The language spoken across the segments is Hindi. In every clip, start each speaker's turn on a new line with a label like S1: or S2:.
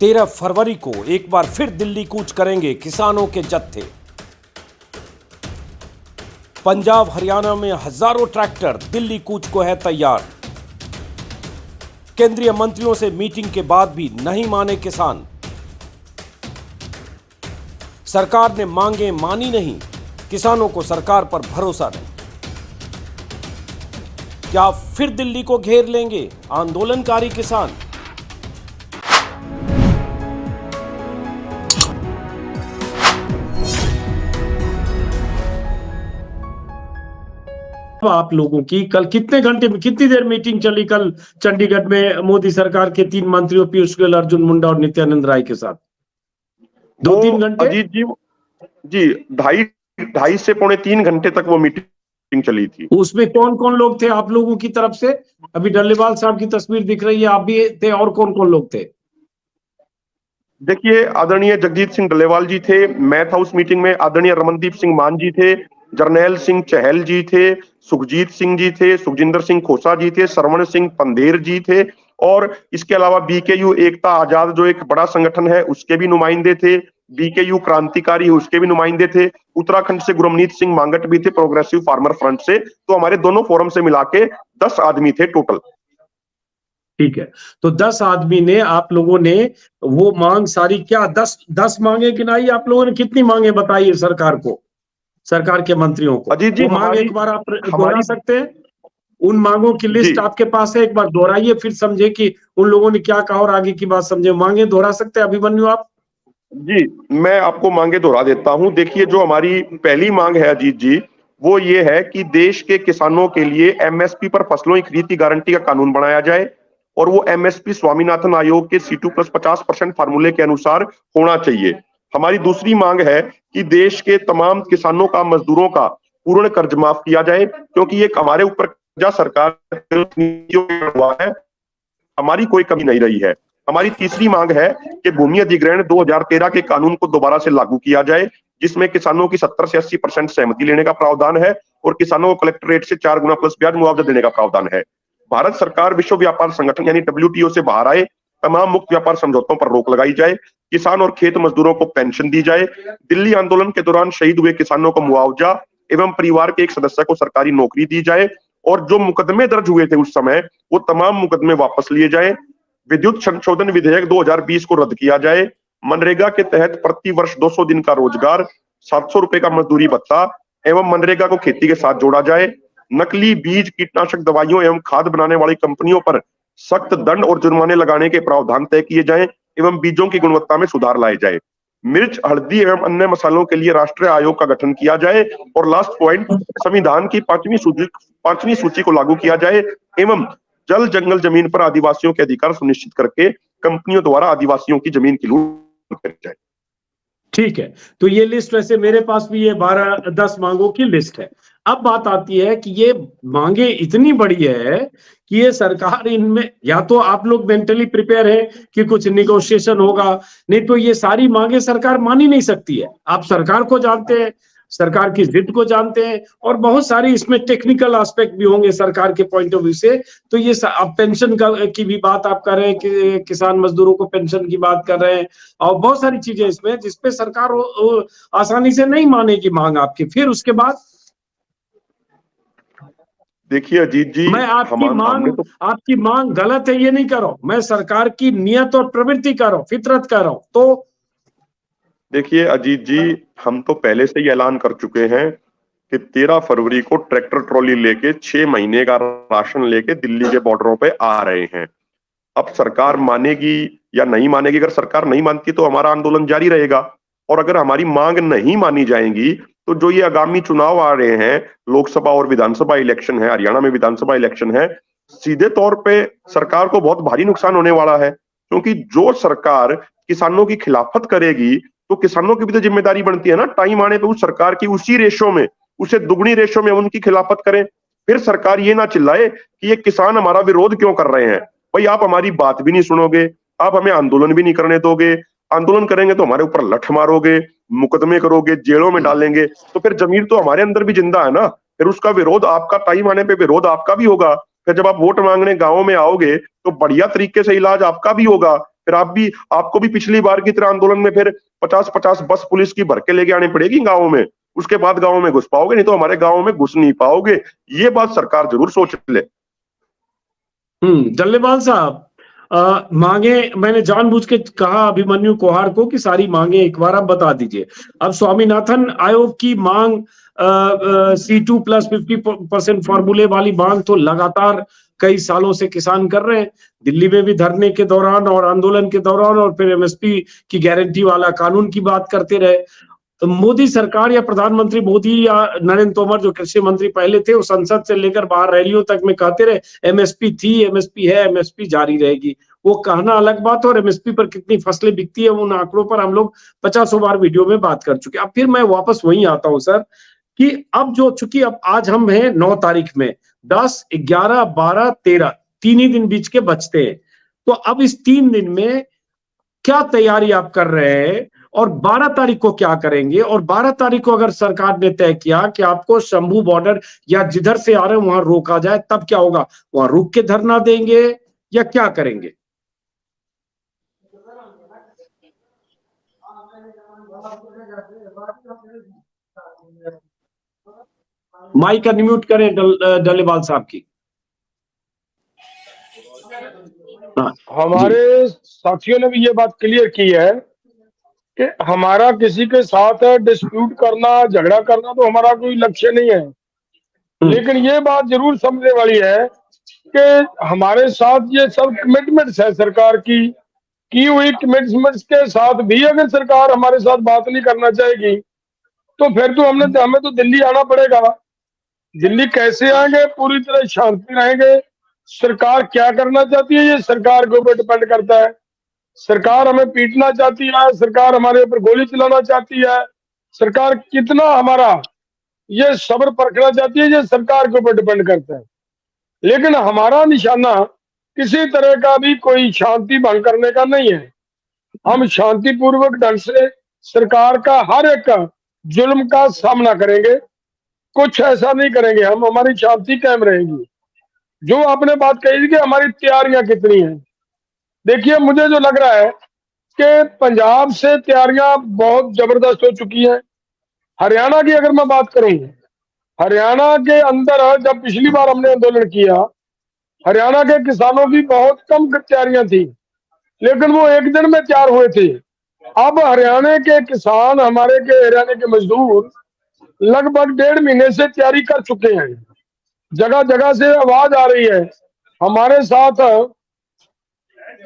S1: 13 फरवरी को एक बार फिर दिल्ली कूच करेंगे किसानों के जत्थे। पंजाब हरियाणा में हजारों ट्रैक्टर दिल्ली कूच को है तैयार। केंद्रीय मंत्रियों से मीटिंग के बाद भी नहीं माने किसान। सरकार ने मांगे मानी नहीं, किसानों को सरकार पर भरोसा नहीं। क्या फिर दिल्ली को घेर लेंगे आंदोलनकारी किसान?
S2: आप लोगों की कल कितने घंटे में कितनी देर मीटिंग चली कल चंडीगढ़ में मोदी सरकार के 3 मंत्रियों पीयूष गोयल, अर्जुन मुंडा और नित्यानंद राय के साथ? 2-3 घंटे?
S3: अजीत जी 2.5 से पौने 3 घंटे तक वो मीटिंग चली थी।
S2: उसमें कौन कौन लोग थे आप लोगों की तरफ से? अभी डल्लेवाल साहब की तस्वीर दिख रही है, आप भी थे, और कौन कौन लोग थे?
S3: देखिए, आदरणीय जगजीत सिंह डल्लेवाल जी थे, मैं था उस मीटिंग में, आदरणीय रमनदीप सिंह मान जी थे, जरनैल सिंह चहल जी थे, सुखजीत सिंह जी थे, सुखजिंदर सिंह खोसा जी थे, सरवण सिंह पंदेर जी थे, और इसके अलावा बीकेयू एकता आजाद जो एक बड़ा संगठन है उसके भी नुमाइंदे थे, बीकेयू क्रांतिकारी उसके भी नुमाइंदे थे, उत्तराखंड से गुरमीत सिंह मांगट भी थे, प्रोग्रेसिव फार्मर फ्रंट से। तो हमारे दोनों फोरम से मिला के 10 आदमी थे टोटल।
S2: ठीक है, तो 10 आदमी ने, आप लोगों ने वो मांग सारी, क्या 10 मांगे गिनाई आप लोगों ने? कितनी मांगे बताइए सरकार को, सरकार के मंत्रियों को?
S3: अजीत जी,
S2: मांग एक बार आप दोहरा सकते हैं? उन मांगों की लिस्ट आपके पास है, एक बार दोहराइए, फिर समझे कि उन लोगों ने क्या कहा और आगे की बात समझे। मांगे दोहरा सकते हैं अभिमन्यु आप?
S3: जी, मैं आपको मांगे दोहरा देता हूं। देखिए, जो हमारी पहली मांग है अजीत जी, वो ये है कि देश के किसानों के लिए एमएसपी पर फसलों की खरीद की गारंटी का कानून बनाया जाए, और वो एमएसपी स्वामीनाथन आयोग के C2+50% फार्मूले के अनुसार होना चाहिए। हमारी दूसरी मांग है कि देश के तमाम किसानों का, मजदूरों का पूर्ण कर्ज माफ किया जाए, क्योंकि ये हमारे ऊपर कर्जा सरकार हुआ है, हमारी कोई कमी नहीं रही है। हमारी तीसरी मांग है कि भूमि अधिग्रहण 2013 के कानून को दोबारा से लागू किया जाए, जिसमें किसानों की 70 से 80% सहमति लेने का प्रावधान है, और किसानों को कलेक्टर रेट से 4 गुना प्लस ब्याज मुआवजा देने का प्रावधान है। भारत सरकार विश्व व्यापार संगठन यानी WTO से बाहर आए, तमाम मुक्त व्यापार समझौतों पर रोक लगाई जाए, किसान और खेत मजदूरों को पेंशन दी जाए, दिल्ली आंदोलन के दौरान शहीद हुए किसानों को मुआवजा एवं परिवार के एक सदस्य को सरकारी नौकरी दी जाए, और जो मुकदमे दर्ज हुए थे उस समय वो तमाम मुकदमे वापस लिए जाए। विद्युत संशोधन विधेयक 2020 को रद्द किया जाए। मनरेगा के तहत प्रति वर्ष 200 दिन का रोजगार, 700 रुपए का मजदूरी भत्ता एवं मनरेगा को खेती के साथ जोड़ा जाए। नकली बीज, कीटनाशक दवाइयों एवं खाद बनाने वाली कंपनियों पर सख्त दंड और जुर्माने लगाने के प्रावधान तय किए जाएं, एवं बीजों की गुणवत्ता में सुधार लाए जाए। मिर्च, हल्दी एवं अन्य मसालों के लिए राष्ट्रीय आयोग का गठन किया जाए, और लास्ट पॉइंट, संविधान की 5वीं सूची को लागू किया जाए, एवं जल जंगल जमीन पर आदिवासियों के अधिकार सुनिश्चित करके कंपनियों द्वारा आदिवासियों की जमीन की लूट करी जाए।
S2: ठीक है, तो ये लिस्ट वैसे मेरे पास भी ये 12-10 मांगों की लिस्ट है। अब बात आती है कि ये मांगे इतनी बड़ी है कि ये सरकार, इनमें या तो आप लोग मेंटली प्रिपेयर है कि कुछ निगोशिएशन होगा, नहीं तो ये सारी मांगे सरकार मान ही नहीं सकती है। आप सरकार को जानते हैं, सरकार की जिद को जानते हैं, और बहुत सारी इसमें टेक्निकल एस्पेक्ट भी होंगे सरकार के पॉइंट ऑफ व्यू से। तो ये अब पेंशन की भी बात आप कर रहे हैं कि किसान मजदूरों को पेंशन की बात कर रहे हैं, और बहुत सारी चीजें इसमें जिसपे सरकार आसानी से नहीं मानेगी मांग आपकी। फिर उसके बाद
S3: देखिए अजीत जी,
S2: मैं आपकी मांग गलत है ये नहीं कर रहा हूं, मैं सरकार की नियत और प्रवृत्ति कर रहा हूं, फितरत कर रहा हूं। तो
S3: देखिए अजीत जी, हम तो पहले से ही ऐलान कर चुके हैं कि 13 फरवरी को ट्रैक्टर ट्रॉली लेके 6 महीने का राशन लेके दिल्ली के बॉर्डरों पे आ रहे हैं। अब सरकार मानेगी या नहीं मानेगी, अगर सरकार नहीं मानती तो हमारा आंदोलन जारी रहेगा, और अगर हमारी मांग नहीं मानी जाएंगी तो जो ये आगामी चुनाव आ रहे हैं, लोकसभा और विधानसभा इलेक्शन है, हरियाणा में विधानसभा इलेक्शन है, सीधे तौर पे सरकार को बहुत भारी नुकसान होने वाला है। क्योंकि जो सरकार किसानों की खिलाफत करेगी तो किसानों की भी तो जिम्मेदारी बनती है ना, टाइम आने पे उस सरकार की उसी रेशो में, उसे दुगनी रेशो में उनकी खिलाफत करें। फिर सरकार ये ना चिल्लाए कि ये किसान हमारा विरोध क्यों कर रहे हैं। भाई, आप हमारी बात भी नहीं सुनोगे, आप हमें आंदोलन भी नहीं करने दोगे, आंदोलन करेंगे तो हमारे ऊपर लठ मारोगे, मुकदमे करोगे, जेलों में डालेंगे, तो फिर जमीर तो हमारे अंदर भी जिंदा है ना। फिर उसका विरोध आपका, टाइम आने पे विरोध आपका भी होगा। फिर जब आप वोट मांगने गाँव में आओगे तो बढ़िया तरीके से इलाज आपका भी होगा। फिर आपको भी पिछली बार की तरह आंदोलन में फिर 50-50 बस पुलिस की भर के लेके आनी पड़ेगी गाँव में, उसके बाद गाँव में घुस पाओगे, नहीं तो हमारे गाँव में घुस नहीं पाओगे। ये बात सरकार जरूर सोच ले।
S2: डल्लेवाल साहब, मांगे मैंने जानबूझ के कहा अभिमन्यु कोहार को कि सारी मांगे एक बार आप बता दीजिए। अब स्वामीनाथन आयोग की मांग C2 प्लस 50% फॉर्मूले वाली मांग तो लगातार कई सालों से किसान कर रहे हैं, दिल्ली में भी धरने के दौरान और आंदोलन के दौरान, और फिर MSP की गारंटी वाला कानून की बात करते रहे। मोदी सरकार या प्रधानमंत्री मोदी या नरेंद्र तोमर जो कृषि मंत्री पहले थे, वो संसद से लेकर बाहर रैलियों तक में कहते रहे MSP थी, MSP है, MSP जारी रहेगी। वो कहना अलग बात, और MSP पर कितनी फसलें बिकती है उन आंकड़ों पर हम लोग 50 बार वीडियो में बात कर चुके। अब फिर मैं वापस वहीं आता हूं सर, कि अब जो चूंकि अब आज हम हैं 9 तारीख में, 10, 11, 12, 13 तीन ही दिन बीच के बचते हैं, तो अब इस 3 दिन में क्या तैयारी आप कर रहे हैं और 12 तारीख को क्या करेंगे? और 12 तारीख को अगर सरकार ने तय किया कि आपको शंभू बॉर्डर या जिधर से आ रहे हैं वहां रोका जाए, तब क्या होगा? वहां रुक के धरना देंगे या क्या करेंगे? माइक अनम्यूट करें डल्लेवाल साहब की।
S4: हमारे साथियों ने भी ये बात क्लियर की है कि हमारा किसी के साथ डिस्प्यूट करना, झगड़ा करना तो हमारा कोई लक्ष्य नहीं है, लेकिन ये बात जरूर समझने वाली है कि हमारे साथ ये सब कमिटमेंट्स है सरकार की हुई कमिटमेंट्स के साथ भी अगर सरकार हमारे साथ बात नहीं करना चाहेगी तो फिर तो हमें तो दिल्ली आना पड़ेगा। दिल्ली कैसे आएंगे? पूरी तरह शांति रहेंगे। सरकार क्या करना चाहती है ये सरकार के ऊपर डिपेंड करता है। सरकार हमें पीटना चाहती है, सरकार हमारे ऊपर गोली चलाना चाहती है, सरकार कितना हमारा ये सब्र परखना चाहती है, ये सरकार के ऊपर डिपेंड करता है। लेकिन हमारा निशाना किसी तरह का भी कोई शांति भंग करने का नहीं है। हम शांतिपूर्वक ढंग से सरकार का हर एक जुल्म का सामना करेंगे, कुछ ऐसा नहीं करेंगे हम, हमारी शांति कायम रहेगी। जो आपने बात कही कि हमारी तैयारियां कितनी हैं, देखिए मुझे जो लग रहा है कि पंजाब से तैयारियां बहुत जबरदस्त हो चुकी हैं। हरियाणा की अगर मैं बात करूं, हरियाणा के अंदर जब पिछली बार हमने आंदोलन किया, हरियाणा के किसानों की बहुत कम तैयारियां थी, लेकिन वो एक दिन में तैयार हुए थे। अब हरियाणा के किसान, हमारे के हरियाणा के मजदूर लगभग 1.5 महीने से तैयारी कर चुके हैं। जगह जगह से आवाज आ रही है। हमारे साथ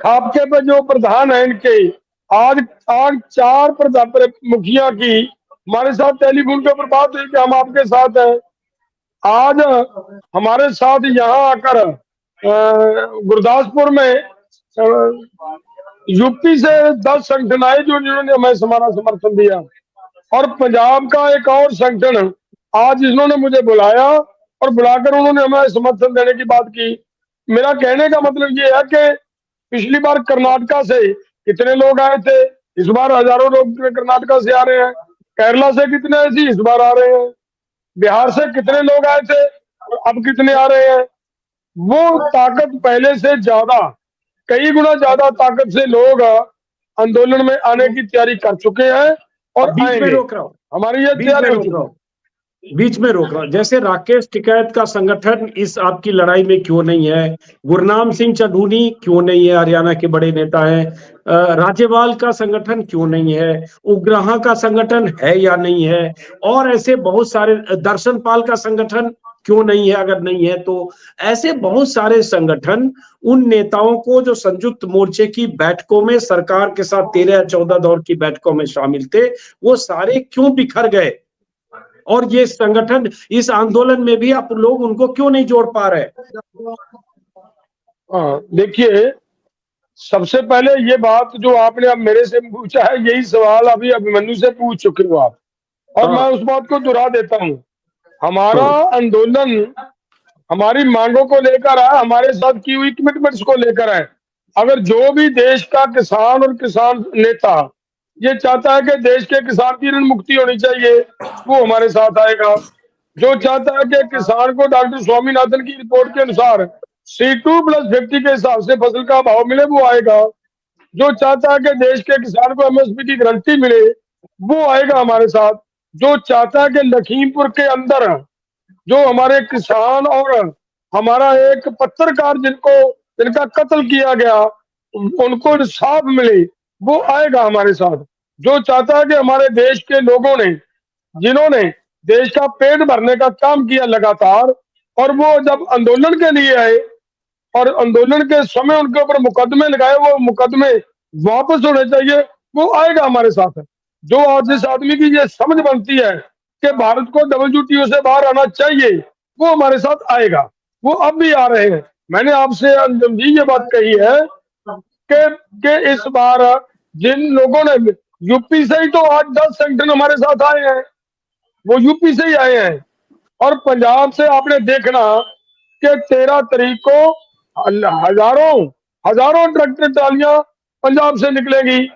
S4: आपके पे जो प्रधान है इनके, आज 4 मुखिया की हमारे साथ टेलीफोन के ऊपर बात हुई कि हम आपके साथ हैं। आज हमारे साथ यहाँ आकर गुरदासपुर में यूपी से 10 संगठन आए जिन्होंने हमें हमारा समर्थन दिया, और पंजाब का एक और संगठन आज इन्होंने मुझे बुलाया और बुलाकर उन्होंने हमें समर्थन देने की बात की। मेरा कहने का मतलब ये है कि पिछली बार कर्नाटका से कितने लोग आए थे, इस बार हजारों लोग कर्नाटका से आ रहे हैं। केरला से कितने ऐसे इस बार आ रहे हैं। बिहार से कितने लोग आए थे, अब कितने आ रहे हैं। वो ताकत पहले से ज्यादा, कई गुना ज्यादा ताकत से लोग आंदोलन में आने की तैयारी कर चुके हैं और आएंगे। हमारी ये तैयारी हो चुकी है।
S2: बीच में रोक रहा हूं, जैसे राकेश टिकैत का संगठन इस आपकी लड़ाई में क्यों नहीं है? गुरनाम सिंह चढ़ूनी क्यों नहीं है? हरियाणा के बड़े नेता हैं। राज्यपाल का संगठन क्यों नहीं है? उग्रहा का संगठन है या नहीं है? और ऐसे बहुत सारे, दर्शन पाल का संगठन क्यों नहीं है? अगर नहीं है तो ऐसे बहुत सारे संगठन, उन नेताओं को जो संयुक्त मोर्चे की बैठकों में सरकार के साथ 13 या 14 दौर की बैठकों में शामिल थे, वो सारे क्यों बिखर गए? और ये संगठन इस आंदोलन में भी आप लोग उनको क्यों नहीं जोड़ पा रहे?
S4: देखिए, सबसे पहले ये बात जो आपने अब मेरे से पूछा है, यही सवाल अभी अभिमन्यु से पूछ चुके हो आप, और मैं उस बात को दोहरा देता हूँ। हमारा आंदोलन हमारी मांगों को लेकर है, हमारे साथ की हुई कमिटमेंट्स को लेकर है। अगर जो भी देश का किसान और किसान नेता ये चाहता है कि देश के किसान की ऋण मुक्ति होनी चाहिए, वो हमारे साथ आएगा। जो चाहता है कि किसान को डॉक्टर स्वामीनाथन की रिपोर्ट के अनुसार C2 + 50 के हिसाब से फसल का भाव मिले, वो आएगा। जो चाहता है कि देश के किसान को एमएसपी की गारंटी मिले वो आएगा हमारे साथ। जो चाहता है कि लखीमपुर के अंदर जो हमारे किसान और हमारा एक पत्रकार जिनका कत्ल किया गया उनको इंसाफ मिले वो आएगा हमारे साथ। जो चाहता है कि हमारे देश के लोगों ने जिन्होंने देश का पेट भरने का काम किया लगातार और वो जब आंदोलन के लिए आए और आंदोलन के समय उनके ऊपर मुकदमे लगाए वो मुकदमे वापस होने चाहिए वो आएगा हमारे साथ। जो आज जिस आदमी की ये समझ बनती है कि भारत को WTO से बाहर आना चाहिए वो हमारे साथ आएगा। वो अब भी आ रहे हैं। मैंने आपसे अंजुम जी ये बात कही है कि इस बार जिन लोगों ने यूपी से ही तो 8-10 संगठन हमारे साथ आए हैं वो यूपी से ही आए हैं और पंजाब से आपने देखना कि 13 तारीख को हजारों ट्रैक्टर ट्रालियां पंजाब से निकलेगी।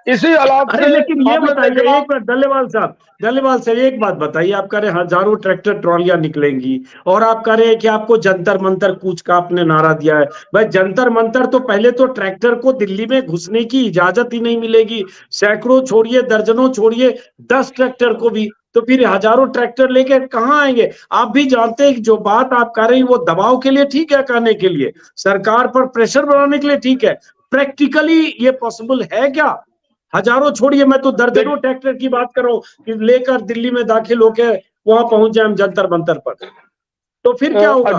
S4: इसी हालात
S2: अरे
S4: से
S2: लेकिन ये
S4: आपने
S2: बताइए
S4: देखना
S2: एक बात डल्लेवाल साहब एक बात बताइए। आप कह रहे हैं हजारों ट्रैक्टर ट्रॉलियां निकलेंगी और आप कह रहे हैं कि आपको जंतर मंतर कूच का आपने नारा दिया है। भाई जंतर मंतर तो पहले तो ट्रैक्टर को दिल्ली में घुसने की इजाजत ही नहीं मिलेगी। सैकड़ों छोड़िए दर्जनों छोड़िए 10 ट्रैक्टर को भी, तो फिर हजारों ट्रैक्टर लेके कहाँ आएंगे। आप भी जानते हैं कि जो बात आप कर रहे हैं वो दबाव के लिए ठीक है, कहने के लिए सरकार पर प्रेशर बनाने के लिए ठीक है। प्रैक्टिकली ये पॉसिबल है क्या? हजारों छोड़िए, मैं तो दर्जनों ट्रैक्टर की बात कर रहा हूँ कि लेकर दिल्ली में दाखिल होके वहां पहुंच जाए हम जंतर मंतर पर, तो फिर क्या होगा?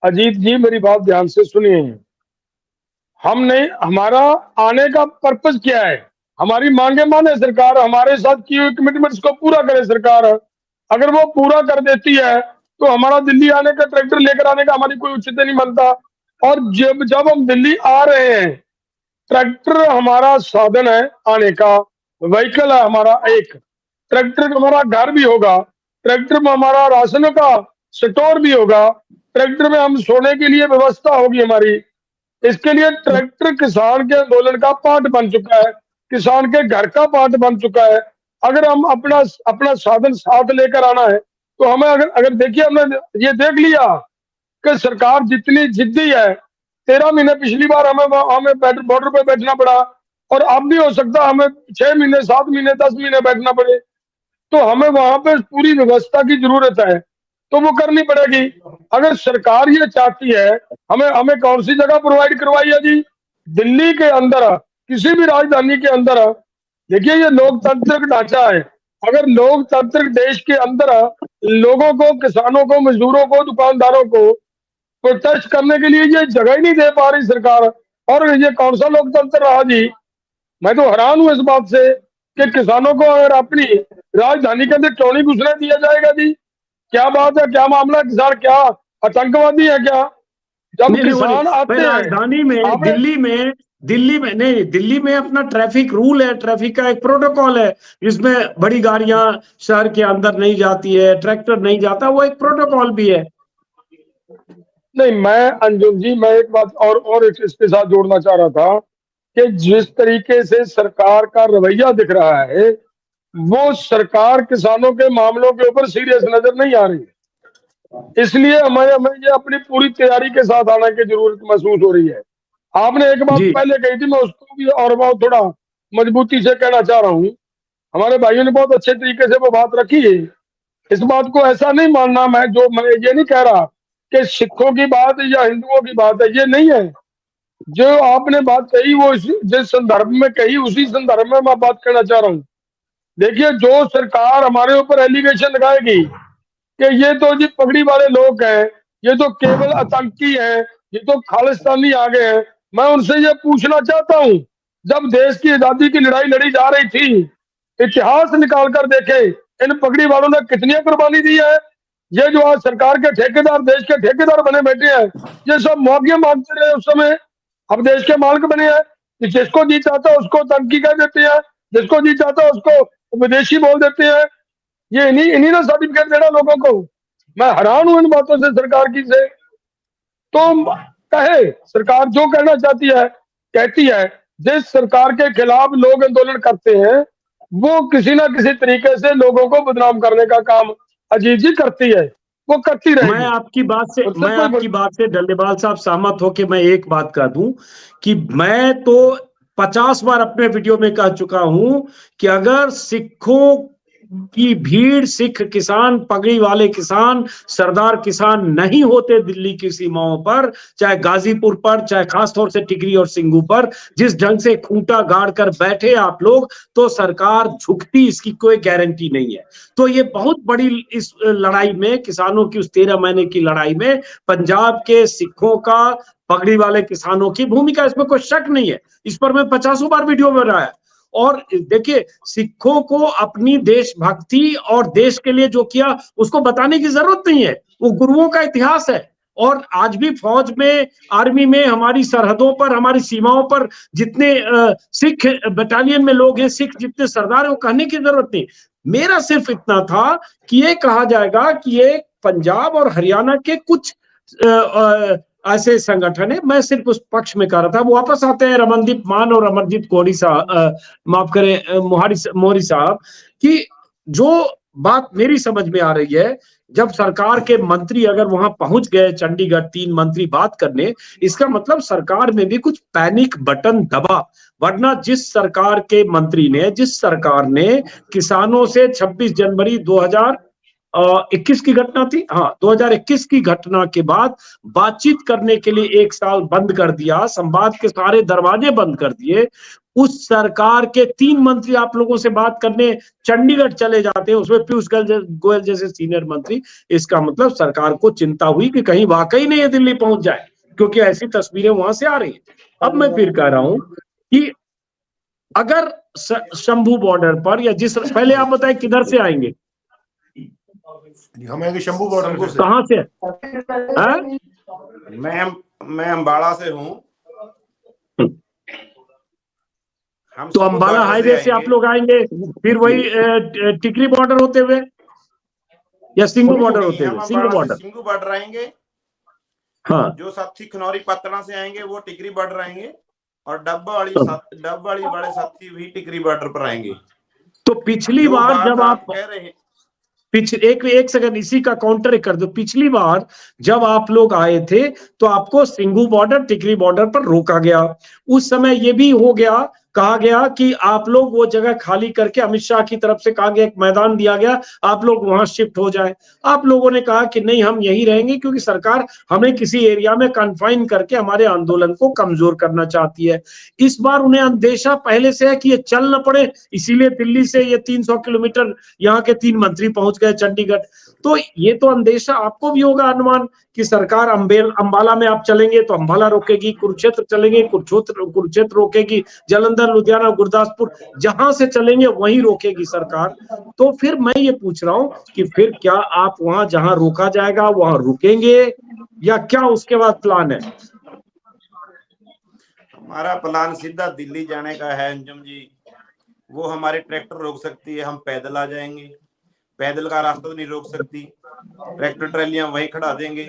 S4: अजीत जी मेरी बात ध्यान से सुनिए। हमने हमारा आने का पर्पस क्या है? हमारी मांगे माने सरकार, हमारे साथ की हुई कमिटमेंट्स को पूरा करे सरकार। अगर वो पूरा कर देती है तो हमारा दिल्ली आने का ट्रैक्टर लेकर आने का हमारी कोई उचित नहीं बनता। और जब हम दिल्ली आ रहे हैं ट्रैक्टर हमारा साधन है आने का, व्हीकल है हमारा। एक ट्रैक्टर हमारा घर भी होगा, ट्रैक्टर में हमारा राशन का स्टोर भी होगा, ट्रैक्टर में हम सोने के लिए व्यवस्था होगी हमारी। इसके लिए ट्रैक्टर किसान के आंदोलन का पार्ट बन चुका है, किसान के घर का पार्ट बन चुका है। अगर हम अपना साधन साथ लेकर आना है तो हमें अगर देखिए हमने ये देख लिया कि सरकार जितनी जिद्दी है। 13 महीने पिछली बार हमें बॉर्डर पे बैठना पड़ा और अब भी हो सकता है हमें 6 महीने 7 महीने 10 महीने बैठना पड़े। तो हमें वहां पे पूरी व्यवस्था की जरूरत है तो वो करनी पड़ेगी। अगर सरकार ये चाहती है हमें कौन सी जगह प्रोवाइड करवाई है जी? दिल्ली के अंदर किसी भी राजधानी के अंदर। देखिए ये लोकतांत्रिक ढांचा है। अगर लोकतांत्रिक देश के अंदर लोगों को, किसानों को, मजदूरों को, दुकानदारों को प्रोटेस्ट करने के लिए ये जगह ही नहीं दे पा रही सरकार, और ये कौन सा लोकतंत्र रहा जी? मैं तो हैरान हूं इस बात से कि किसानों को अगर अपनी राजधानी के अंदर क्यों नहीं घुसने दिया जाएगा जी? क्या बात है? क्या मामला? किसान क्या आतंकवादी है क्या? जब किसान आते हैं
S2: राजधानी में दिल्ली में अपना ट्रैफिक रूल है, ट्रैफिक का एक प्रोटोकॉल है। इसमें बड़ी गाड़ियां शहर के अंदर नहीं जाती है, ट्रैक्टर नहीं जाता, वो एक प्रोटोकॉल भी है।
S4: नहीं, मैं अंजुम जी मैं एक बात और इसके साथ जोड़ना चाह रहा था कि जिस तरीके से सरकार का रवैया दिख रहा है वो सरकार किसानों के मामलों के ऊपर सीरियस नजर नहीं आ रही। इसलिए हमें ये अपनी पूरी तैयारी के साथ आने की जरूरत महसूस हो रही है। आपने एक बात पहले कही थी, मैं उसको भी और बहुत थोड़ा मजबूती से कहना चाह रहा हूँ। हमारे भाइयों ने बहुत अच्छे तरीके से वो बात रखी है। इस बात को ऐसा नहीं मानना मैं ये नहीं कह रहा कि सिखों की बात या हिंदुओं की बात है, ये नहीं है। जो आपने बात कही वो जिस संदर्भ में कही उसी संदर्भ में मैं बात करना चाह रहा हूँ। देखिए जो सरकार हमारे ऊपर एलिगेशन लगाएगी कि ये तो जी पगड़ी वाले लोग हैं, ये तो केवल आतंकी हैं, ये तो खालिस्तानी आ गए हैं, मैं उनसे ये पूछना चाहता हूँ जब देश की आजादी की लड़ाई लड़ी जा रही थी इतिहास निकाल कर देखे इन पगड़ी वालों ने कितनी कुर्बानी दी है। ये जो आज सरकार के ठेकेदार, देश के ठेकेदार बने बैठे हैं, ये सब मुआवजे मांगते रहे उस समय, अब देश के मालिक बने हैं। जिसको जी चाहता है उसको आतंकी कह देते हैं, जिसको जी चाहता है उसको विदेशी बोल देते हैं। ये इन्हीं ने सर्टिफिकेट देना लोगों को। मैं हैरान हूं इन बातों से सरकार की से। तो कहे सरकार जो कहना चाहती है कहती है। जिस सरकार के खिलाफ लोग आंदोलन करते हैं वो किसी ना किसी तरीके से लोगों को बदनाम करने का काम अजीत जी करती है। वो करती
S2: मैं
S4: रहेगी।
S2: आपकी बात से
S4: उससे कोई
S2: डंडेवाल साहब सहमत होके मैं एक बात कह दूं कि मैं तो 50 बार अपने वीडियो में कह चुका हूं कि अगर सिखों की भीड़, सिख किसान, पगड़ी वाले किसान, सरदार किसान नहीं होते दिल्ली की सीमाओं पर, चाहे गाजीपुर पर, चाहे खासतौर से टिकरी और सिंगू पर, जिस ढंग से खूंटा गाड़ कर बैठे आप लोग, तो सरकार झुकती, इसकी कोई गारंटी नहीं है। तो ये बहुत बड़ी इस लड़ाई में, किसानों की उस 13 महीने की लड़ाई में पंजाब के सिखों का, पगड़ी वाले किसानों की भूमिका, इसमें कोई शक नहीं है। इस पर मैं 50 बार वीडियो बनाया। और देखिए, सिखों को अपनी देशभक्ति और देश के लिए जो किया उसको बताने की जरूरत नहीं है, वो गुरुओं का इतिहास है। और आज भी फौज में, आर्मी में, हमारी सरहदों पर, हमारी सीमाओं पर जितने सिख बटालियन में लोग हैं, सिख जितने सरदार हैं, वो कहने की जरूरत नहीं। मेरा सिर्फ इतना था कि ये कहा जाएगा कि ये पंजाब और हरियाणा के कुछ ऐसे संगठन है, मैं सिर्फ उस पक्ष में कह रहा था। वो वापस आते हैं रमनदीप मान और अमरजीत कोहली साहब, माफ करें मोरी साहब, कि जो बात मेरी समझ में आ रही है, जब सरकार के मंत्री अगर वहां पहुंच गए चंडीगढ़, 3 मंत्री बात करने, इसका मतलब सरकार में भी कुछ पैनिक बटन दबा। वरना जिस सरकार के मंत्री ने, जिस सरकार ने किसानों से 26 जनवरी 2021 की घटना थी, हाँ 2021 की घटना के बाद बातचीत करने के लिए 1 साल बंद कर दिया, संवाद के सारे दरवाजे बंद कर दिए, उस सरकार के 3 मंत्री आप लोगों से बात करने चंडीगढ़ चले जाते हैं, उसमें पीयूष गोयल जैसे सीनियर मंत्री। इसका मतलब सरकार को चिंता हुई कि कहीं वाकई नहीं ये दिल्ली पहुंच जाए, क्योंकि ऐसी तस्वीरें वहां से आ रही है। अब मैं फिर कह रहा हूं कि अगर शंभू बॉर्डर पर, या जिस, पहले आप बताएं किधर से आएंगे,
S5: हम आएंगे शंभू बॉर्डर से।
S2: कहां से?
S5: मैं अम्बाड़ा से हूँ। हम
S2: तो अम्बाला हाईवे से आप लोग आएंगे, फिर वही टिकरी बॉर्डर होते हुए या सिंगू बॉर्डर होते हुए? सिंगू बॉर्डर,
S5: सिंगू बॉर्डर आएंगे।
S2: हाँ।
S5: जो साथी खनौरी पत्तना से आएंगे वो टिकरी बॉर्डर आएंगे, और डब्बा वाली बड़े साथी भी टिकरी बॉर्डर पर आएंगे।
S2: तो पिछली बार जब आप
S5: कह रहे हैं,
S2: एक सेकंड, इसी का काउंटर कर दो। पिछली बार जब आप लोग आए थे तो आपको सिंगू बॉर्डर, टिकरी बॉर्डर पर रोका गया। उस समय ये भी हो गया, कहा गया कि आप लोग वो जगह खाली करके, अमित शाह की तरफ से कहा गया, एक मैदान दिया गया, आप लोग वहां शिफ्ट हो जाए। आप लोगों ने कहा कि नहीं, हम यहीं रहेंगे, क्योंकि सरकार हमें किसी एरिया में कन्फाइन करके हमारे आंदोलन को कमजोर करना चाहती है। इस बार उन्हें अंदेशा पहले से है कि ये चल न पड़े, इसीलिए दिल्ली से ये 300 किलोमीटर यहाँ के 3 मंत्री पहुंच गए चंडीगढ़। तो ये तो अंदेशा आपको भी होगा, अनुमान, कि सरकार अंबाला में आप चलेंगे तो अंबाला रोकेगी, कुरुक्षेत्र चलेंगे कुरुक्षेत्र रोकेगी, जालंधर, लुधियाना, गुरदासपुर, जहां से चलेंगे वहीं रोकेगी सरकार। तो फिर मैं ये पूछ रहा हूं कि फिर क्या आप वहां जहां रोका जाएगा वहां रुकेंगे, या क्या उसके बाद प्लान है?
S5: हमारा प्लान सीधा दिल्ली जाने का है अंजुम जी। वो हमारे ट्रैक्टर रोक सकती है, हम पैदल आ जाएंगे। पैदल का रास्ता तो नहीं रोक सकती, ट्रैक्टर ट्रैलियां वहीं खड़ा देंगे,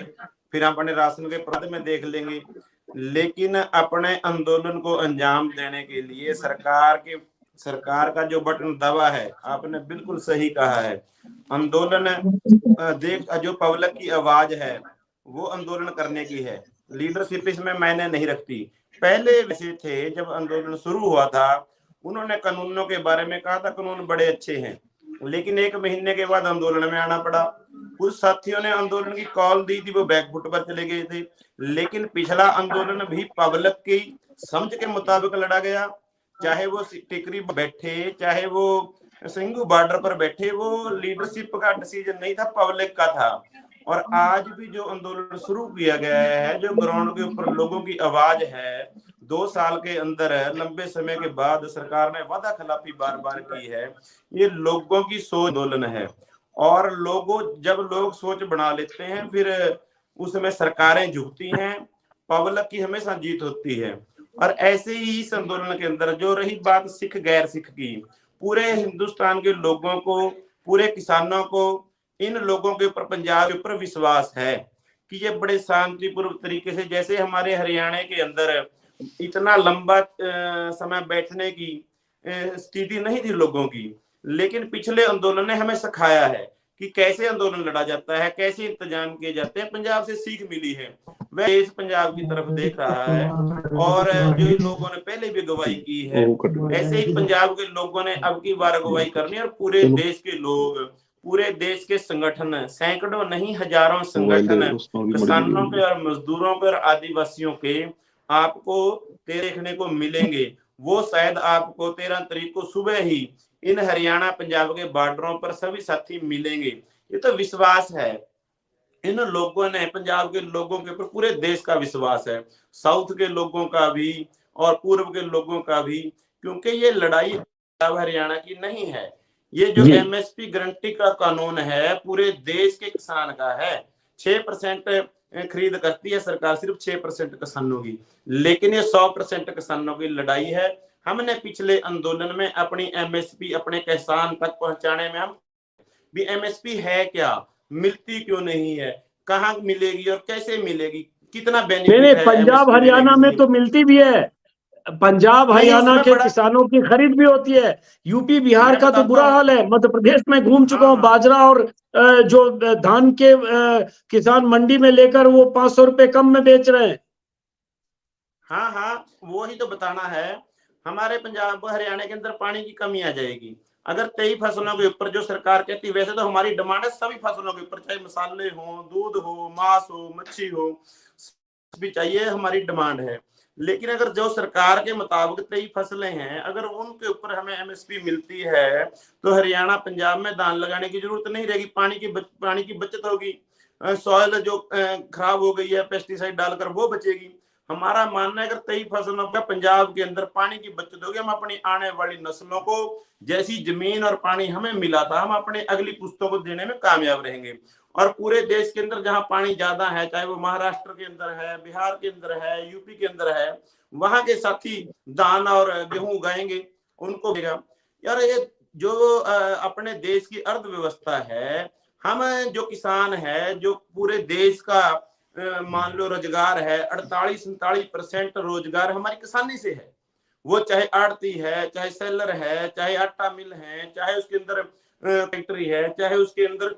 S5: फिर हम अपने राशन के पद में देख लेंगे। लेकिन अपने आंदोलन को अंजाम देने के लिए सरकार का जो बटन दबा है, आपने बिल्कुल सही कहा है। आंदोलन जो पब्लिक की आवाज है वो आंदोलन करने की है, लीडरशिप इसमें मैंने नहीं रखती। पहले वैसे थे, जब आंदोलन शुरू हुआ था उन्होंने कानूनों के बारे में कहा था, कानून बड़े अच्छे हैं, लेकिन 1 महीने के बाद आंदोलन में आना पड़ा। कुछ साथियों ने आंदोलन की कॉल दी थी, वो बैकफुट पर चले गए थे। लेकिन पिछला आंदोलन भी पब्लिक की समझ के मुताबिक लड़ा गया, चाहे वो टिकरी बैठे, चाहे वो सिंगू बॉर्डर पर बैठे, वो लीडरशिप का डिसीजन नहीं था, पब्लिक का था। और आज भी जो आंदोलन शुरू किया गया है, जो ग्राउंड के ऊपर लोगों की आवाज है, 2 साल के अंदर लंबे समय के बाद सरकार ने वादा खिलाफी बार बार की है, ये लोगों की सोच आंदोलन है। और जब लोग सोच बना लेते हैं, फिर उसमें सरकारें झुकती हैं, पब्लिक की हमेशा जीत होती है। और ऐसे ही इस आंदोलन के अंदर जो रही बात सिख गैर सिख की, पूरे हिंदुस्तान के लोगों को, पूरे किसानों को, इन लोगों के ऊपर, पंजाब के ऊपर विश्वास है कि ये बड़े शांतिपूर्ण तरीके से, जैसे हमारे हरियाणा के अंदर इतना लंबा समय बैठने की स्थिति नहीं थी लोगों की, लेकिन पिछले आंदोलन ने हमें सिखाया है कि कैसे आंदोलन लड़ा जाता है, कैसे इंतजाम किए जाते हैं, पंजाब से सीख मिली है। वह देश पंजाब की तरफ देख रहा है और जो इन लोगों ने पहले भी अगुवाई की है, ऐसे ही पंजाब के लोगों ने अब की बार अगुवाई करनी है। और पूरे देश के लोग, पूरे देश के संगठन, सैकड़ों नहीं हजारों संगठन किसानों के और मजदूरों के और आदिवासियों के आपको देखने को मिलेंगे। वो शायद आपको 13 तारीख को सुबह ही इन हरियाणा पंजाब के बॉर्डरों पर सभी साथी मिलेंगे। ये तो विश्वास है इन लोगों ने, पंजाब के लोगों के ऊपर पूरे देश का विश्वास है, साउथ के लोगों का भी और पूर्व के लोगों का भी, क्योंकि ये लड़ाई पंजाब हरियाणा की नहीं है। ये जो एमएसपी गारंटी का कानून है पूरे देश के किसान का है। 6% खरीद करती है सरकार, सिर्फ 6% किसानों की, लेकिन ये 100% किसानों की लड़ाई है। हमने पिछले आंदोलन में अपनी एमएसपी अपने किसान तक पहुंचाने में हम भी एमएसपी है क्या, मिलती क्यों नहीं है, कहाँ मिलेगी और कैसे मिलेगी, कितना बेनिफिट है।
S2: पंजाब हरियाणा में तो मिलती भी है, पंजाब हरियाणा के किसानों की खरीद भी होती है। यूपी बिहार का तो बुरा हाल है। मध्य प्रदेश में घूम चुका हूँ, बाजरा और जो धान के किसान मंडी में लेकर वो 500 रुपए कम में बेच रहे हैं।
S5: हाँ, वो ही तो बताना है। हमारे पंजाब हरियाणा के अंदर पानी की कमी आ जाएगी अगर 23 फसलों के ऊपर, जो सरकार कहती है, वैसे तो हमारी डिमांड है सभी फसलों के ऊपर, चाहे मसाले हो, दूध हो, मांस हो, मच्छी हो, भी चाहिए, हमारी डिमांड है। लेकिन अगर जो सरकार के मुताबिक 23 फसलें हैं, अगर उनके ऊपर हमें एमएसपी मिलती है तो हरियाणा पंजाब में धान लगाने की जरूरत नहीं रहेगी। पानी की बचत होगी, सॉइल जो खराब हो गई है पेस्टिसाइड डालकर वो बचेगी। हमारा मानना है अगर 23 फसलों का पंजाब के अंदर पानी की बचत होगी, हम अपनी आने वाली नस्लों को जैसी जमीन और पानी हमें मिला था, हम अपने अगली पुश्तों को देने में कामयाब रहेंगे। और पूरे देश के अंदर जहां पानी ज्यादा है, चाहे वो महाराष्ट्र के अंदर है, बिहार के अंदर है, यूपी के अंदर है, वहां के साथी धान और गेहूं उगाएंगे, उनको देगा। यार ये जो अपने देश की अर्थव्यवस्था है, हम जो किसान है, जो पूरे देश का मान लो रोजगार है, 48-47% रोजगार हमारी किसानी से है। वो चाहे आड़ती है, चाहे सेलर है, चाहे आटा मिल है, चाहे उसके अंदर फैक्ट्री है, चाहे उसके अंदर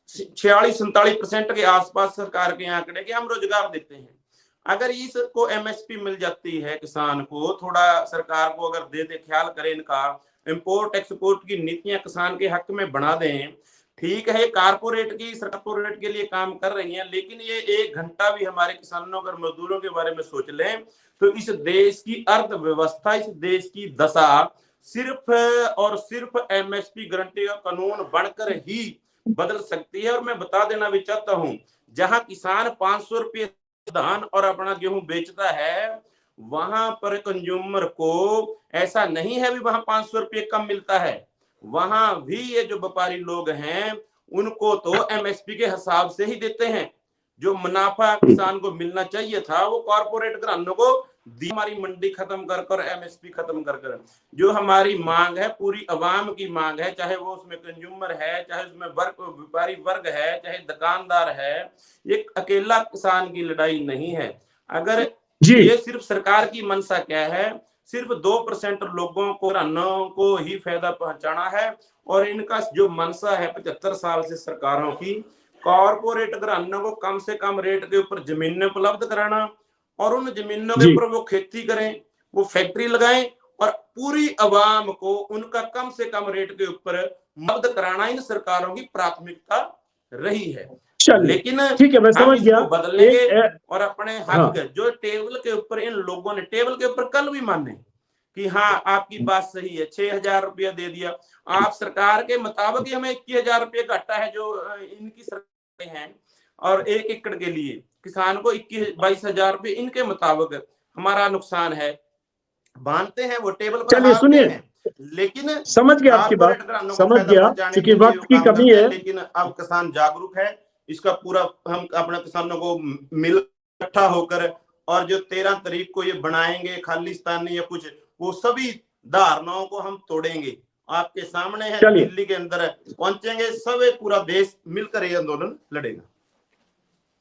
S5: 46-47% के आसपास सरकार के आंकड़े के हम रोजगार देते हैं। अगर इसको एमएसपी मिल जाती है किसान को, थोड़ा सरकार को अगर दे दे, ख्याल करें इनका, इंपोर्ट एक्सपोर्ट की नीतियां किसान के हक में बना दें। ठीक है, कारपोरेट के लिए काम कर रही हैं, लेकिन ये 1 घंटा भी हमारे किसानों और मजदूरों के बारे में सोच लें तो इस देश की अर्थव्यवस्था, इस देश की दशा सिर्फ और सिर्फ एमएसपी गारंटी का कानून बनकर ही बदल सकती है। और मैं बता देना भी चाहता हूं, जहां किसान 500 रुपये धान और अपना गेहूं बेचता है, वहां पर कंज्यूमर को ऐसा नहीं है भी वहां 500 रुपये कम मिलता है। वहां भी ये जो व्यापारी लोग हैं उनको तो एमएसपी के हिसाब से ही देते हैं। जो मुनाफा किसान को मिलना चाहिए था वो कॉर्पोरेट घरानों को दी। हमारी मंडी खत्म कर एमएसपी खत्म कर जो हमारी मांग है, पूरी अवाम की मांग है, चाहे वो उसमें कंज्यूमर है, चाहे उसमें व्यापारी वर्ग है, चाहे दुकानदार है, ये अकेला किसान की लड़ाई नहीं है। अगर ये सिर्फ सरकार की मंशा क्या है, सिर्फ 2% लोगों को ही फायदा पहुंचाना है। और इनका जो मंशा है 75 साल से सरकारों की, कॉर्पोरेट घरानों को कम से कम रेट के ऊपर जमीनें उपलब्ध कराना और उन जमीनों के ऊपर वो खेती करें, वो फैक्ट्री लगाएं और पूरी अवाम को उनका कम से कम रेट के ऊपर उपलब्ध कराना इन सरकारों की प्राथमिकता रही है। लेकिन
S2: ठीक है, मैं समझ गया।
S5: बदलेंगे और अपने हक जो टेबल के ऊपर इन लोगों ने टेबल के ऊपर कल भी माने कि हाँ आपकी बात सही है, 6000 रुपया दे दिया आप सरकार के मुताबिक, हमें 21,000 रुपये घाटा है जो इनकी सरकार हैं, और 1 एकड़ के लिए किसान को 21-22,000 रुपये इनके मुताबिक हमारा नुकसान है, मानते हैं वो टेबल पर।
S2: चलिए सुनिए,
S5: लेकिन
S2: समझ गया आपकी बात, समझ गया, क्योंकि वक्त की कमी है।
S5: लेकिन अब किसान जागरूक है, इसका पूरा हम अपने किसानों को मिल इकट्ठा होकर, और जो 13 तारीख को ये बनाएंगे खालिस्तानी या कुछ, वो सभी धारणाओं को हम तोड़ेंगे। आपके सामने है, दिल्ली के अंदर पहुंचेंगे, सब पूरा देश मिलकर ये आंदोलन लड़ेगा।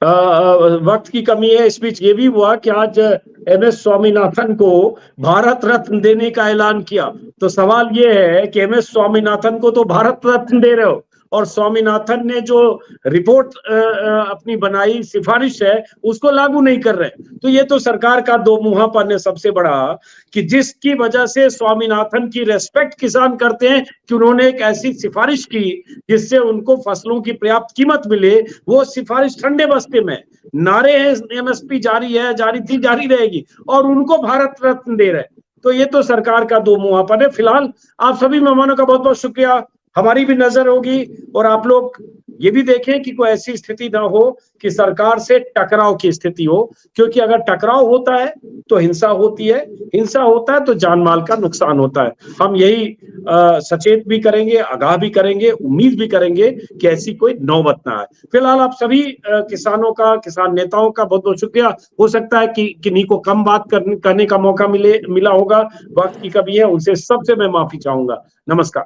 S2: वक्त की कमी है। इस बीच ये भी हुआ कि आज एमएस स्वामीनाथन को भारत रत्न देने का ऐलान किया। तो सवाल ये है कि एमएस स्वामीनाथन को तो भारत रत्न दे रहे हो और स्वामीनाथन ने जो रिपोर्ट अपनी बनाई, सिफारिश है, उसको लागू नहीं कर रहे। तो ये तो सरकार का दो मुंहापन है सबसे बड़ा, कि जिसकी वजह से स्वामीनाथन की रेस्पेक्ट किसान करते हैं कि उन्होंने एक ऐसी सिफारिश की जिससे उनको फसलों की पर्याप्त कीमत मिले। वो सिफारिश ठंडे बस्ते में, नारे हैं एमएसपी जारी है, जारी थी, जारी रहेगी, और उनको भारत रत्न दे रहे। तो ये तो सरकार का दो मुंहापन है। फिलहाल आप सभी मेहमानों का बहुत बहुत शुक्रिया, हमारी भी नजर होगी, और आप लोग ये भी देखें कि कोई ऐसी स्थिति ना हो कि सरकार से टकराव की स्थिति हो, क्योंकि अगर टकराव होता है तो हिंसा होती है, हिंसा होता है तो जान माल का नुकसान होता है। हम यही सचेत भी करेंगे, आगाह भी करेंगे, उम्मीद भी करेंगे कि ऐसी कोई नौबत ना आए। फिलहाल आप सभी किसानों का, किसान नेताओं का बहुत बहुत शुक्रिया। हो सकता है कि किन्हीं को कम बात करने का मौका मिला होगा, वक्त की कमी है, उनसे सबसे मैं माफी चाहूंगा। नमस्कार।